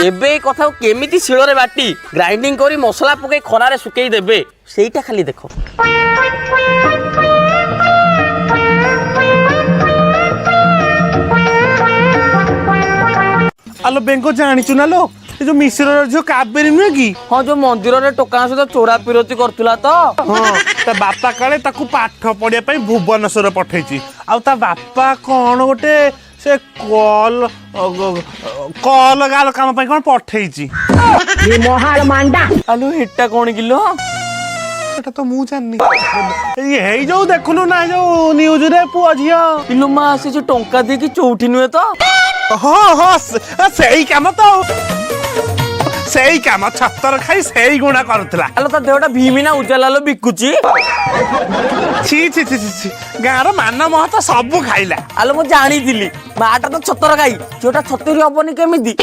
एबे ए कथा केमिति शिଳରେ बाटी ग्राइंडिंग करी मसला पके खरारे सुकेई देबे सेईटा खाली देखो। आलो बेंको जानिचु ना लो ये जो मिश्र जो काबेरी नुहे की हाँ जो मंदिर रे टोका सहित चोरा पिरती करथुला तो हाँ ता बापा काले ताकू पाठ पढ़िया पई भुवनेश्वर पठेइची आ ता बापा कोन गोटे से कॉल कॉल गाल काम पई कोन पठेइची ये मोहाल मांडा आलू हेटा कोन किलो एटा तो मु जाननी ये जो देखुनु ना जो न्यूज रे पुआ झिया इलो मा से जो टंका दे की चौठी नुए तो हाँ हाँ सेही काम तो सेही काम छतर खाई सेही गुणा करुतला आलो ता देहटा भीमिना उजाला लो बिकुची छी छी छी छी गाँर मान महत सब खाइला आलो मु जानी दिली माटा तो छतर खाई जोटा छतरी हबनी केमिति